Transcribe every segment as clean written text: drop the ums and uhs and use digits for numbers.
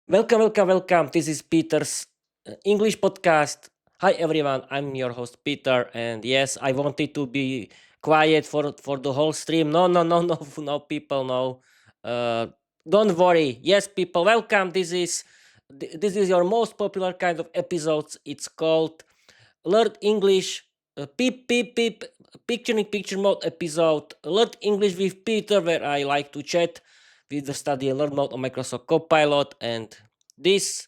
Welcome. This is Peter's English podcast. Hi, everyone. I'm your host, Peter. And yes, I wanted to be quiet for the whole stream. No, people, no. Uh, don't worry. Yes, people, welcome. This is your most popular kind of episodes. It's called Learn English, PiP, Picture in Picture Mode episode. Learn English with Peter, where I like to chat with the study and learn mode on Microsoft Copilot. And this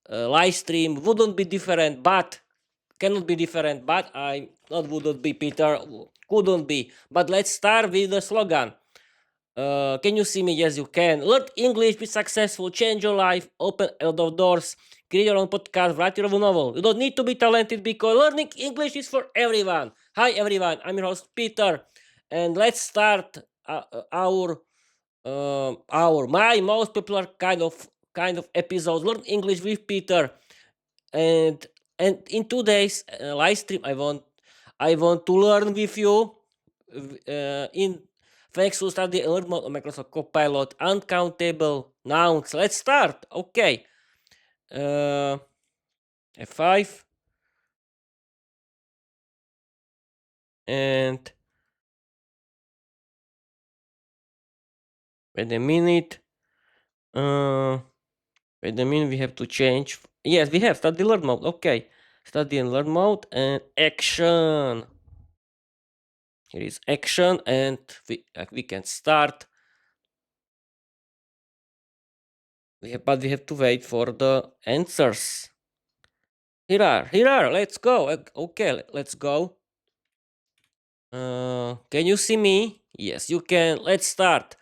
live stream wouldn't be different, but cannot be different. But I not wouldn't be Peter, couldn't be. But let's start with the slogan. Can you see me? Yes, you can. Learn English, be successful, change your life, open a lot of doors, create your own podcast, write your own novel. You don't need to be talented because learning English is for everyone. Hi, everyone. I'm your host, Peter, and let's start my most popular kind of episode. Learn English with Peter, and in today's live stream, I want to learn with you in thanks to study and learn mode on Microsoft Copilot, uncountable nouns. Let's start. Okay. F5 and wait a minute. Uh, Wait a minute. We have to change. Yes, we have study learn mode. Okay, study and learn mode and action. Here is action, and we can start. But we have to wait for the answers. Here are. Let's go. Okay, let's go. Can you see me? Yes, you can. Let's start.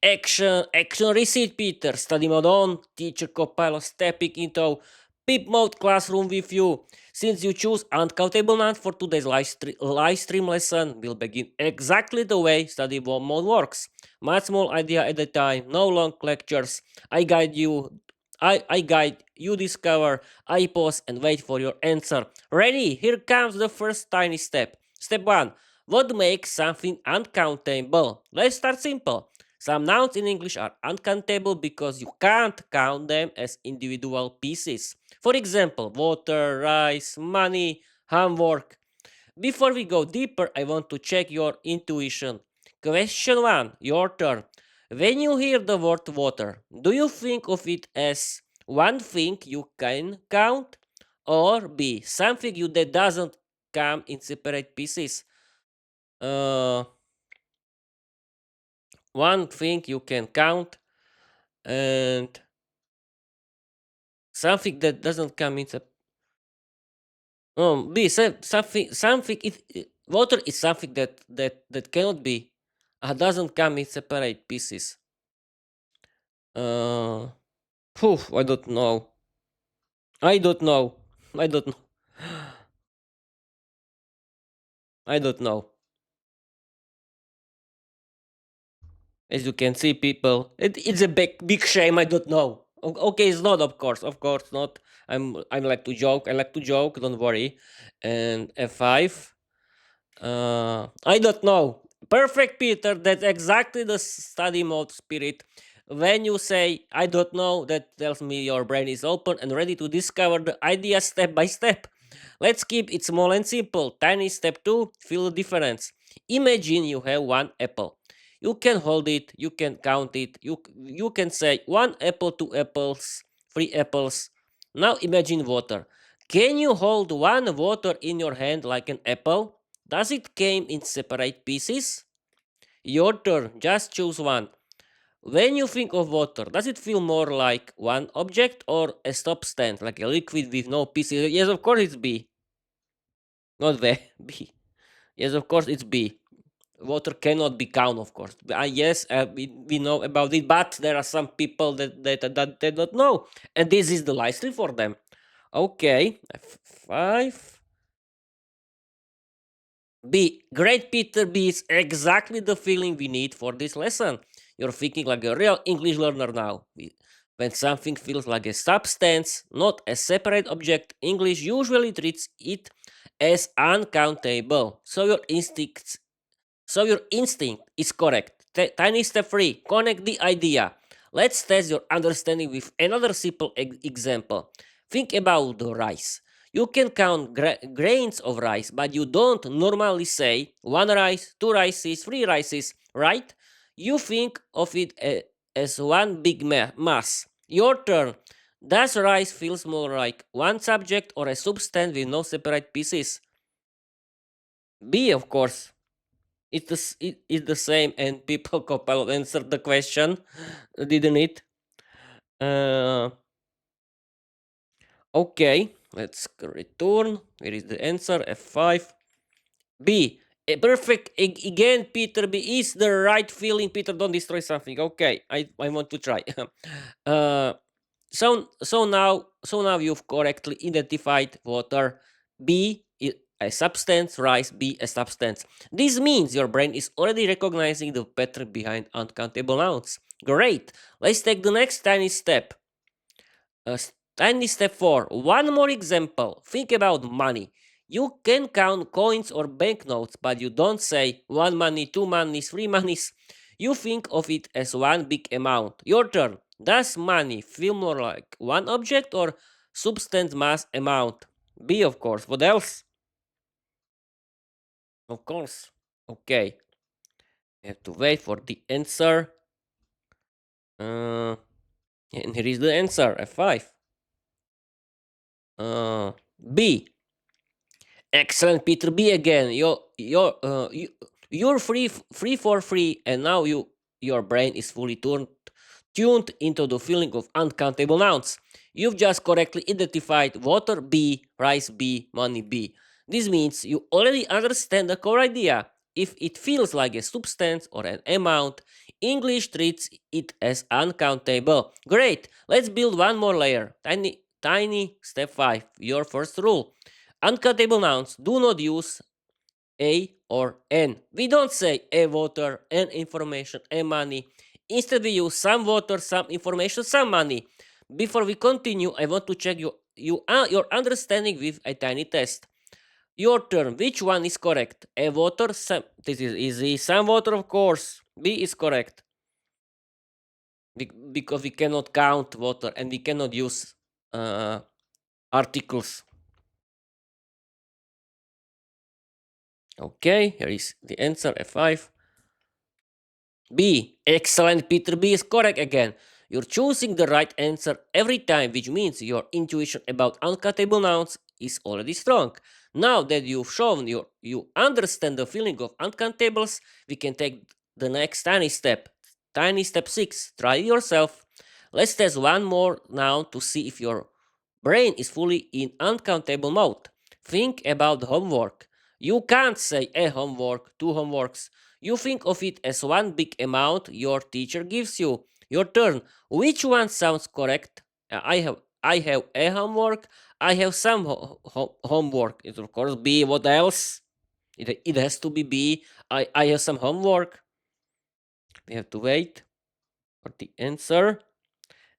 Action reset, Peter. Study mode on. Teacher Copilot stepping into PiP mode classroom with you. Since you choose uncountable nouns for today's live stream lesson, will begin exactly the way study mode works. One small idea at a time, no long lectures. I guide you. I guide you discover. I pause and wait for your answer. Ready? Here comes the first tiny step. Step 1. What makes something uncountable? Let's start simple. Some nouns in English are uncountable because you can't count them as individual pieces. For example, water, rice, money, homework. Before we go deeper, I want to check your intuition. Question 1, your turn. When you hear the word water, do you think of it as one thing you can count, or B, something that doesn't come in separate pieces? uh, One thing you can count, and something that doesn't come in B, something water is something that cannot be doesn't come in separate pieces. uh I don't know. I don't know. I don't know. I don't know. As you can see, people, it's a big shame. I don't know. Okay, it's not, of course not. I like to joke. I like to joke. Don't worry. And F5. I don't know. Perfect, Peter. That's exactly the study mode spirit. When you say I don't know, that tells me your brain is open and ready to discover the idea step by step. Let's keep it small and simple. Tiny step 2, feel the difference. Imagine you have one apple. You can hold it, you can count it, you can say one apple, two apples, three apples. Now imagine water. Can you hold one water in your hand like an apple? Does it came in separate pieces? Your turn, just choose one. When you think of water, does it feel more like one object or a substance, like a liquid with no pieces? Yes, of course it's B. Not V, B. Yes, of course it's B. Water cannot be count, of course. Yes, we know about it, but there are some people that don't know. And this is the live stream for them. Okay, F5. B. Great, Peter. B is exactly the feeling we need for this lesson. You're thinking like a real English learner now. When something feels like a substance, not a separate object, English usually treats it as uncountable. So your instinct is correct. Tiny step 3. Connect the idea. Let's test your understanding with another simple example. Think about the rice. You can count grains of rice, but you don't normally say one rice, two rices, three rices, right? You think of it as one big mass. Your turn. Does rice feels more like one subject or a substance with no separate pieces? B, of course. It's the same, and people Copilot answered the question, didn't it? Uh, okay, let's return. Here is the answer, F5. B. Perfect. Again, Peter, B is the right feeling. Peter, don't destroy something. Okay, I want to try. uh, so now you've correctly identified water. B a substance, rice, B a substance. This means your brain is already recognizing the pattern behind uncountable nouns. Great. Let's take the next tiny step. Tiny step 4. One more example. Think about money. You can count coins or banknotes, but you don't say one money, two monies, three monies. You think of it as one big amount. Your turn. Does money feel more like one object or substance mass amount? B, of course. What else? Of course. Okay. You have to wait for the answer. And here is the answer. F5. B. Excellent, Peter. B again. You're free for free, and now your brain is fully tuned into the feeling of uncountable nouns. You've just correctly identified water B, rice B, money B. This means you already understand the core idea. If it feels like a substance or an amount, English treats it as uncountable. Great. Let's build one more layer. Tiny step 5. Your first rule. Uncountable nouns do not use a or an. We don't say a water, an information, a money. Instead, we use some water, some information, some money. Before we continue, I want to check your understanding with a tiny test. Your turn. Which one is correct? A water, some. This is easy. Some water, of course. B is correct. Because we cannot count water and we cannot use articles. Okay, here is the answer, F5. B. Excellent, Peter. B is correct again. You're choosing the right answer every time, which means your intuition about uncountable nouns is already strong. Now that you've shown you understand the feeling of uncountables, we can take the next tiny step. Tiny step 6. Try it yourself. Let's test one more noun to see if your brain is fully in uncountable mode. Think about homework. You can't say a homework, two homeworks. You think of it as one big amount your teacher gives you. Your turn. Which one sounds correct? I have a homework. I have some homework. It of course B. What else? It has to be B. I have some homework. We have to wait for the answer.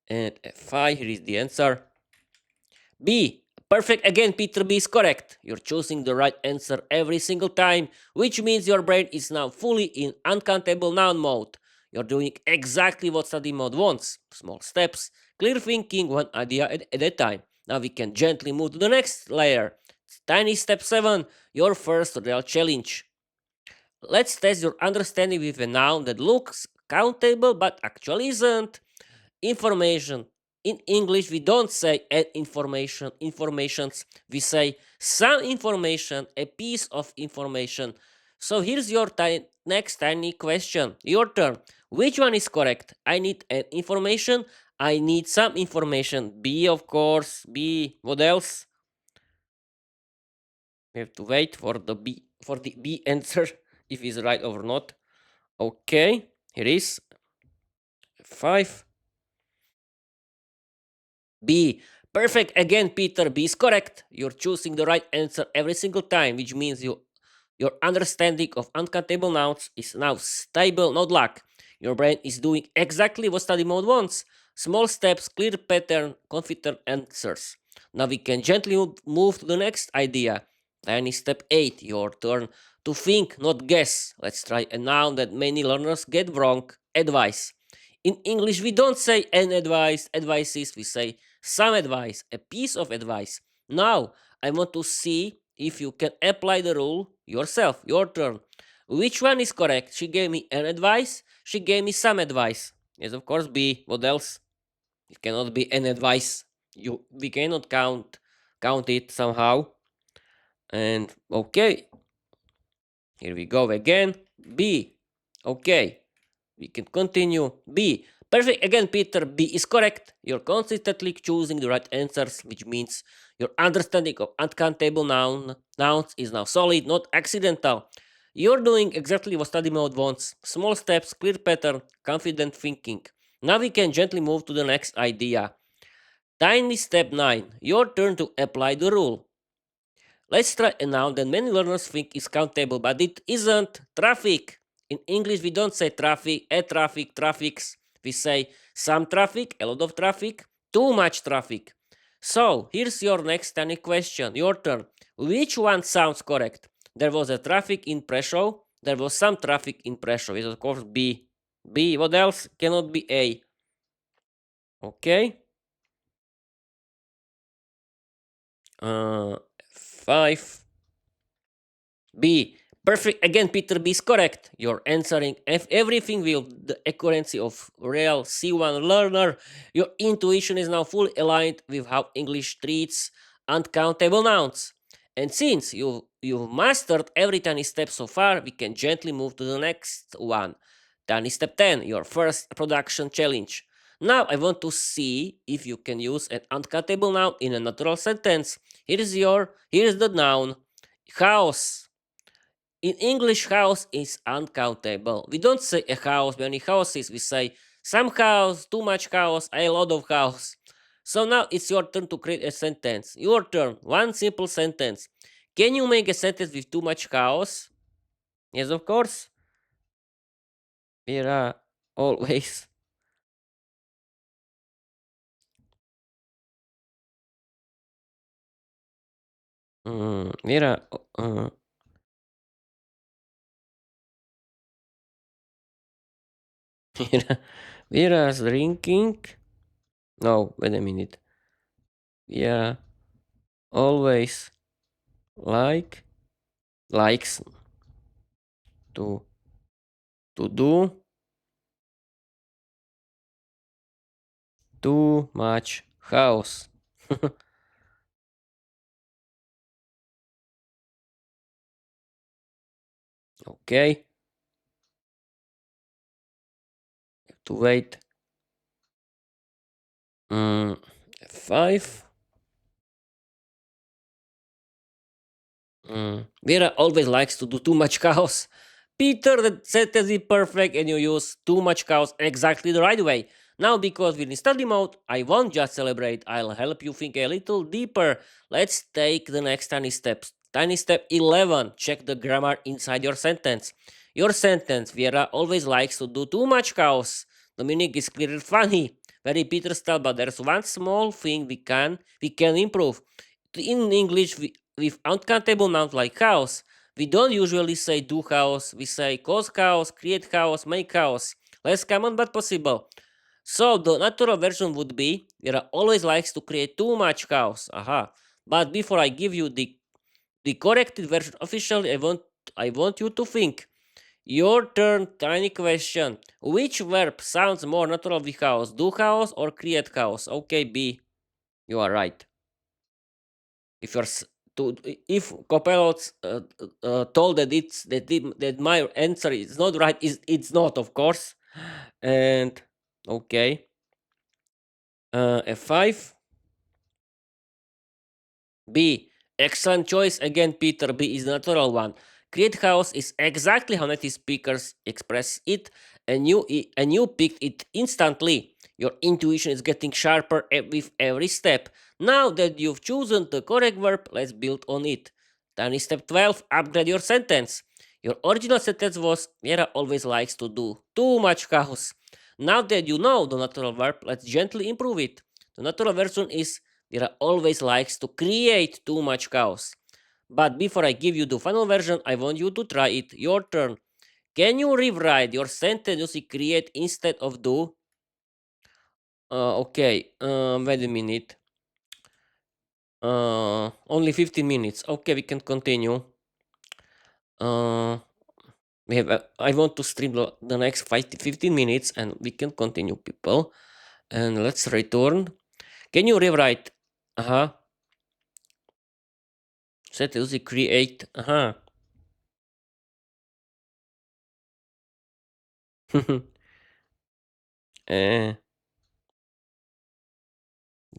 And F5, here is the answer. B. Perfect again, Peter. B is correct. You're choosing the right answer every single time, which means your brain is now fully in uncountable noun mode. You're doing exactly what study mode wants. Small steps, clear thinking, one idea at a time. Now we can gently move to the next layer. Tiny step 7, your first real challenge. Let's test your understanding with a noun that looks countable but actually isn't. Information. In English, we don't say an informations. We say some information, a piece of information. So here's your next tiny question. Your turn. Which one is correct? I need an information. I need some information. B, of course. B. What else? We have to wait for the B answer if it's right or not. Okay, here is 5. B. Perfect again, Peter. B is correct. You're choosing the right answer every single time, which means your understanding of uncountable nouns is now stable, not luck. Your brain is doing exactly what study mode wants. Small steps, clear pattern, confident answers. Now we can gently move to the next idea. Tiny step 8, your turn to think, not guess. Let's try a noun that many learners get wrong. Advice. In English, we don't say an advice, advices, we say some advice, a piece of advice. Now, I want to see if you can apply the rule yourself, your turn. Which one is correct? She gave me an advice, she gave me some advice. Yes, of course, B. What else? It cannot be an advice. We cannot count it somehow. And okay, here we go again. B. Okay, we can continue. B. Perfect. Again, Peter, B is correct. You're consistently choosing the right answers, which means your understanding of uncountable nouns is now solid, not accidental. You're doing exactly what study mode wants. Small steps, clear pattern, confident thinking. Now we can gently move to the next idea. Tiny step 9. Your turn to apply the rule. Let's try a noun that many learners think is countable, but it isn't. Traffic. In English, we don't say traffic, a traffic, traffics. We say some traffic, a lot of traffic, too much traffic. So, here's your next tiny question. Your turn. Which one sounds correct? There was a traffic in Prešov. There was some traffic in Prešov. It's of course B. B. What else? Cannot be A. Okay. 5. B. Perfect. Again, Peter B is correct. You're answering everything with the accuracy of real C1 learner. Your intuition is now fully aligned with how English treats uncountable nouns. And since you've mastered every tiny step so far, we can gently move to the next one. Tiny step 10, your first production challenge. Now I want to see if you can use an uncountable noun in a natural sentence. Here's the noun. House. In English, house is uncountable. We don't say a house, many houses. We say some house, too much house, a lot of house. So now it's your turn to create a sentence. Your turn. One simple sentence. Can you make a sentence with too much chaos? Yes, of course. Viera, always. Viera, Viera, Viera's drinking. No, wait a minute. Yeah, always likes to do too much house. Okay, to wait. 5. Vera always likes to do too much chaos. Peter, the sentence is perfect and you use too much chaos exactly the right way. Now, because we're in study mode, I won't just celebrate, I'll help you think a little deeper. Let's take the next tiny steps. Tiny step 11, check the grammar inside your sentence. Your sentence, Vera always likes to do too much chaos. The meaning is clearly funny, very Peter style, but there's one small thing we can improve. In English, with uncountable nouns like chaos, we don't usually say do chaos, we say cause chaos, create chaos, make chaos. Less common but possible. So the natural version would be Vera always likes to create too much chaos. Aha. But before I give you the corrected version officially, I want you to think. Your turn, tiny question. Which verb sounds more natural with chaos? Do chaos or create chaos? Okay, B. You are right. If you're if Copilot told that that my answer is not right, it's not, of course. And okay, F5. B. Excellent choice again, Peter. B is the natural one. Create house is exactly how native speakers express it, and you picked it instantly. Your intuition is getting sharper with every step. Now that you've chosen the correct verb, let's build on it. Tiny step 12, upgrade your sentence. Your original sentence was Viera always likes to do too much chaos. Now that you know the natural verb, let's gently improve it. The natural version is Viera always likes to create too much chaos. But before I give you the final version, I want you to try it. Your turn. Can you rewrite your sentence using create instead of do? Okay, wait a minute. Only 15 minutes. Okay, we can continue. Uh, we have. I want to stream the next 15 minutes, and we can continue, people. And let's return. Can you rewrite? Uh-huh. Set music create. Uh-huh. uh, the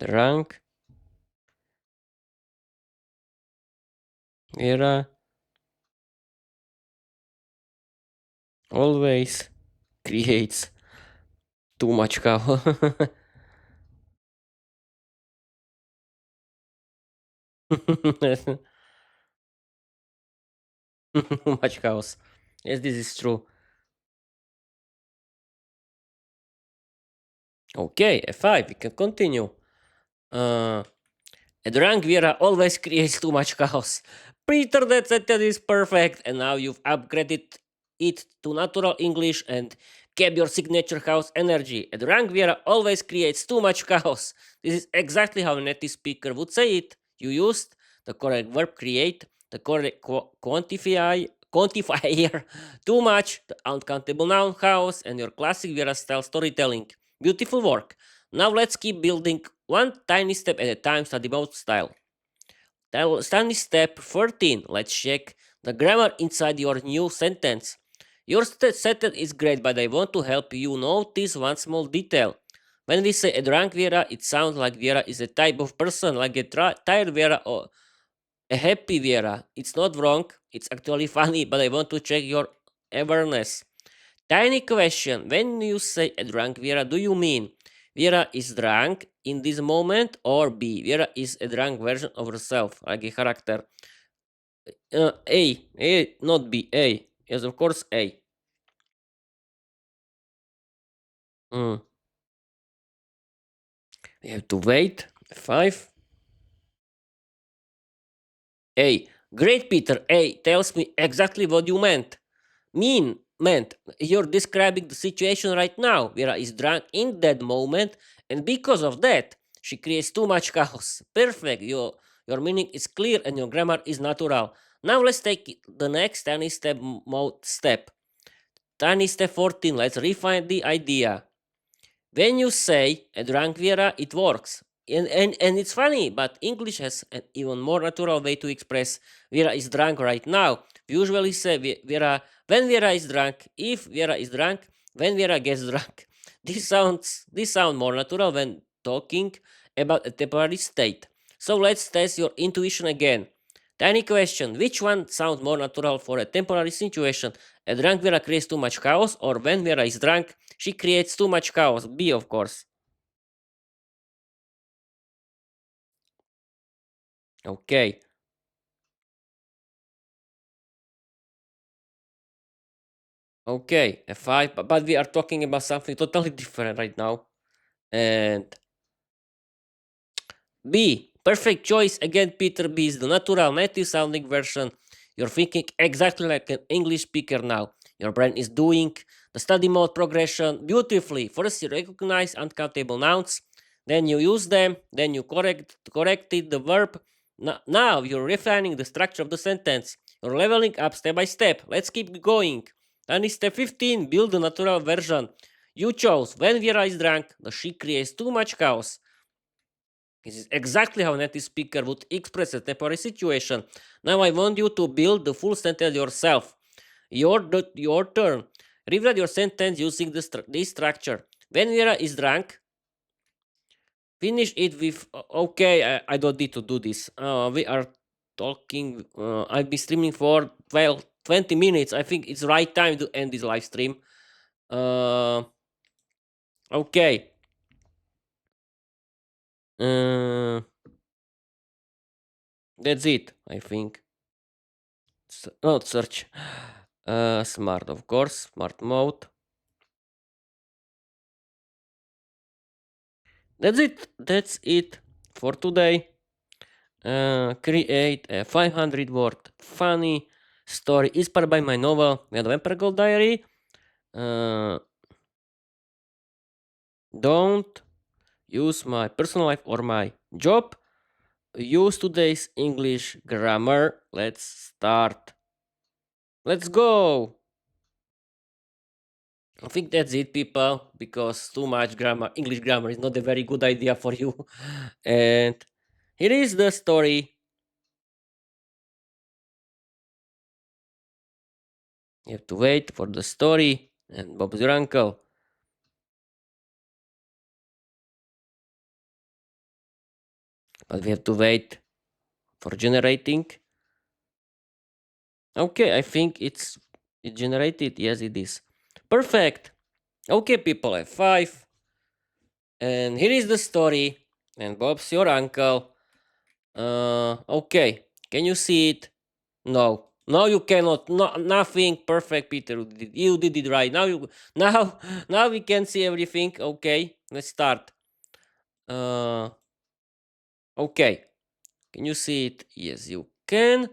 rank. Viera. Always creates too much cow. Too much chaos. Yes, this is true. Okay, F5, we can continue. Uh, a drunk Viera always creates too much chaos. Peter, that is perfect. And now you've upgraded it to natural English and kept your signature house energy. A drunk Viera always creates too much chaos. This is exactly how a native speaker would say it. You used the correct verb create, the correct quantifier, too much, the uncountable noun house, and your classic Viera style storytelling. Beautiful work. Now let's keep building one tiny step at a time, study mode style. Study step 13. Let's check the grammar inside your new sentence. Your sentence is great, but I want to help you notice one small detail. When we say a drunk Viera, it sounds like Viera is a type of person, like a tired Viera or a happy Viera. It's not wrong, it's actually funny, but I want to check your awareness. Tiny question. When you say a drunk Viera, do you mean Viera is drunk in this moment, or B, Viera is a drunk version of herself, like a character? A, not B, A. Yes, of course, A. Mm. We have to wait. 5. A. Great, Peter. A tells me exactly what you meant. You're describing the situation right now. Vera is drunk in that moment, and because of that, she creates too much chaos. Perfect. Your meaning is clear and your grammar is natural. Now let's take the next tiny step mode step. Tiny step 14. Let's refine the idea. When you say a drunk Viera, it works. And it's funny, but English has an even more natural way to express Viera is drunk right now. We usually say Viera when Viera is drunk, if Viera is drunk, when Viera gets drunk. This sound more natural when talking about a temporary state. So let's test your intuition again. Tiny question: which one sounds more natural for a temporary situation? A drunk Vera creates too much chaos, or when Vera is drunk, she creates too much chaos. B, of course. Okay. Okay. A 5, but we are talking about something totally different right now. And B, perfect choice. Again, Peter B is the natural native sounding version. You're thinking exactly like an English speaker now. Your brain is doing the study mode progression beautifully. First, you recognize uncountable nouns, then you use them, then you corrected the verb. Now you're refining the structure of the sentence. You're leveling up step by step. Let's keep going. And in step 15, build the natural version. You chose when Vera is drunk, the she creates too much chaos. This is exactly how a native speaker would express a temporary situation. Now I want you to build the full sentence yourself. Your turn. Rewrite your sentence using this structure. When Vera is drunk, finish it with okay. I don't need to do this. We are talking. I've been streaming for 20 minutes. I think it's right time to end this live stream. Uh, okay. Uh, that's it. I think. Not search. Smart, of course. Smart mode. That's it for today. Create a 500 word funny story inspired by my novel, The Vampire Gold Diary. Uh, don't use my personal life or my job. Use today's English grammar. Let's start. Let's go. I think that's it, people, because too much grammar, English grammar, is not a very good idea for you. And here is the story. You have to wait for the story, and Bob's your uncle. But we have to wait for generating. Okay, I think it generated. Yes, it is. Perfect. Okay, people, F5. And here is the story. And Bob's your uncle. Okay. Can you see it? No. No, you cannot. No, nothing. Perfect, Peter. You did it right. Now, now we can see everything. Okay, let's start. Okay. Can you see it? Yes, you can.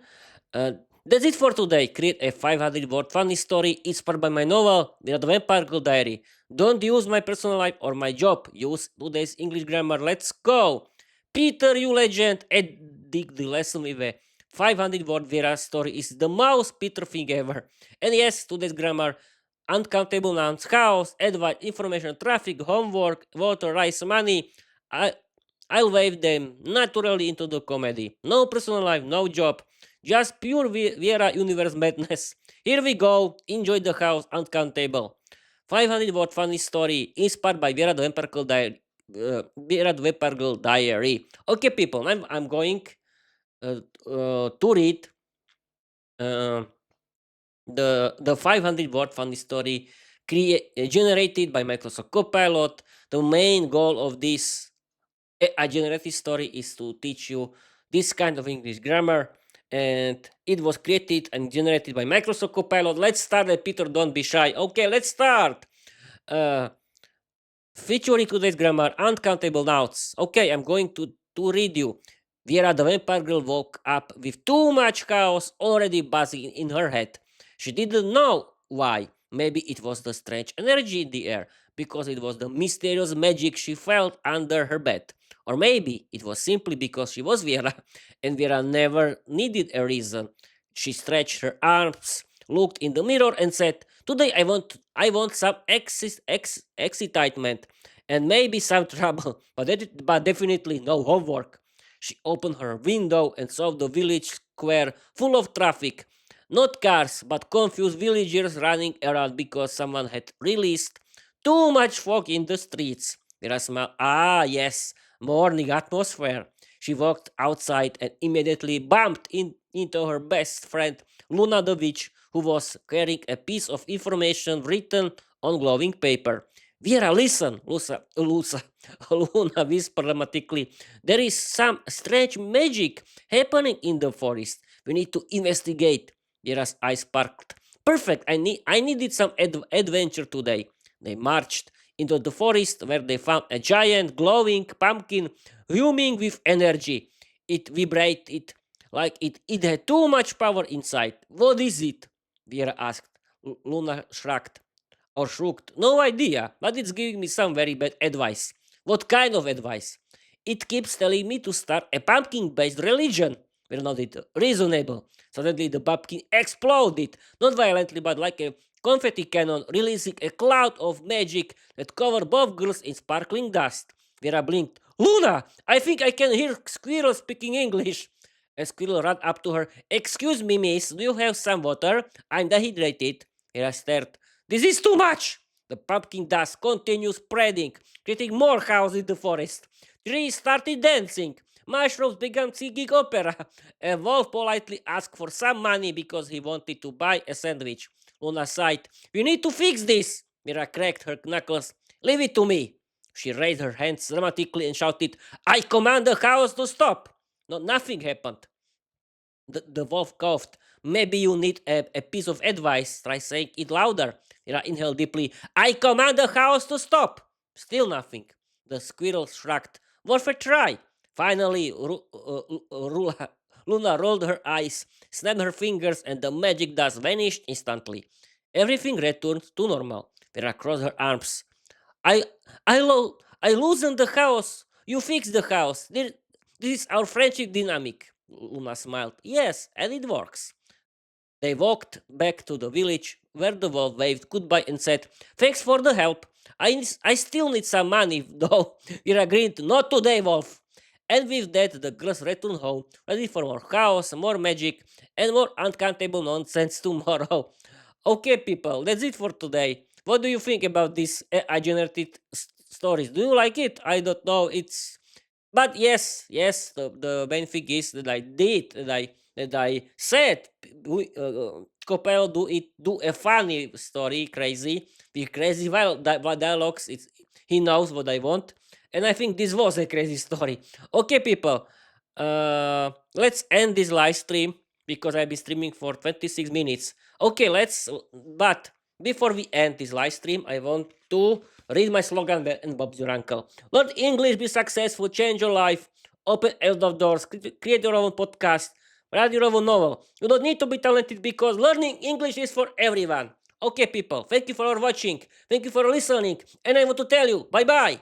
Uh, that's it for today. Create a 500-word funny story inspired by my novel, The Vampire Girl Diary. Don't use my personal life or my job. Use today's English grammar. Let's go. Peter, you legend. And dig the lesson with a 500-word Viera story is the most Peter thing ever. And yes, today's grammar. Uncountable nouns, house, advice, information, traffic, homework, water, rice, money. I, I'll wave them naturally into the comedy. No personal life, no job. Just pure Viera universe madness. Here we go. Enjoy the house uncountable. 500-word funny story inspired by Viera the Vampire Girl Diary. Viera the Vampire Girl Diary. Okay, people, I'm going to read uh, the 500-word funny story generated by Microsoft Copilot. The main goal of this a generative story is to teach you this kind of English grammar, and it was created and generated by Microsoft Copilot. Let's start. Peter, don't be shy. Okay, let's start. Uh, Featuring today's grammar, uncountable nouns. Okay, I'm going to read you. Viera the vampire girl woke up with too much chaos already buzzing in her head. She didn't know why. Maybe it was the strange energy in the air, because it was the mysterious magic she felt under her bed. Or maybe it was simply because she was Viera, and Viera never needed a reason. She stretched her arms, looked in the mirror, and said, "Today I want some excitement and maybe some trouble, but definitely no homework." She opened her window and saw the village square full of traffic. Not cars, but confused villagers running around because someone had released too much fog in the streets. Vera smiled. Ah, yes, morning atmosphere. She walked outside and immediately bumped into her best friend, Luna the witch, who was carrying a piece of information written on glowing paper. Vera, listen, Luna whispered dramatically. There is some strange magic happening in the forest. We need to investigate. Vera's eyes sparkled. Perfect. I needed some adventure today. They marched into the forest where they found a giant glowing pumpkin humming with energy. It vibrated like it had too much power inside. What is it? Vera asked. Luna shrugged. No idea, but it's giving me some very bad advice. What kind of advice? It keeps telling me to start a pumpkin based religion. We're not it reasonable. Suddenly the pumpkin exploded, not violently, but like a confetti cannon, releasing a cloud of magic that covered both girls in sparkling dust. Vera blinked. Luna, I think I can hear squirrels speaking English. A squirrel ran up to her. Excuse me, miss, do you have some water? I'm dehydrated. Vera stared. This is too much! The pumpkin dust continued spreading, creating more chaos in the forest. Trees started dancing. Mushrooms began singing opera. A wolf politely asked for some money because he wanted to buy a sandwich. Luna sighed. We need to fix this. Mira cracked her knuckles. Leave it to me. She raised her hands dramatically and shouted, I command the chaos to stop. No, nothing happened. The wolf coughed. Maybe you need a piece of advice. Try saying it louder. Mira inhaled deeply. I command the house to stop. Still nothing. The squirrel shrugged. Worth a try. Finally, Luna rolled her eyes, snapped her fingers, and the magic dust vanished instantly. Everything returned to normal. Vera crossed her arms. I, I, I loosen the house. You fix the house. This is our friendship dynamic. Luna smiled. Yes, and it works. They walked back to the village where the wolf waved goodbye and said, Thanks for the help. I still need some money, though. We're agreeing to not today, wolf. And with that, the girls returned home, ready for more chaos, more magic, and more uncountable nonsense tomorrow. Okay, people, that's it for today. What do you think about these AI generated stories? Do you like it? I don't know. But yes, the main thing is that I did, that I said, Copilot do a funny story, crazy, with crazy dialogues. He knows what I want, and I think this was a crazy story. Okay, people, let's end this live stream because I've been streaming for 26 minutes. Okay, but before we end this live stream, I want to read my slogan and Bob's your uncle. Learn English, be successful, change your life, open a lot of doors, create your own podcast, write your own novel. You don't need to be talented because learning English is for everyone. Okay, people, thank you for watching. Thank you for listening. And I want to tell you, bye bye.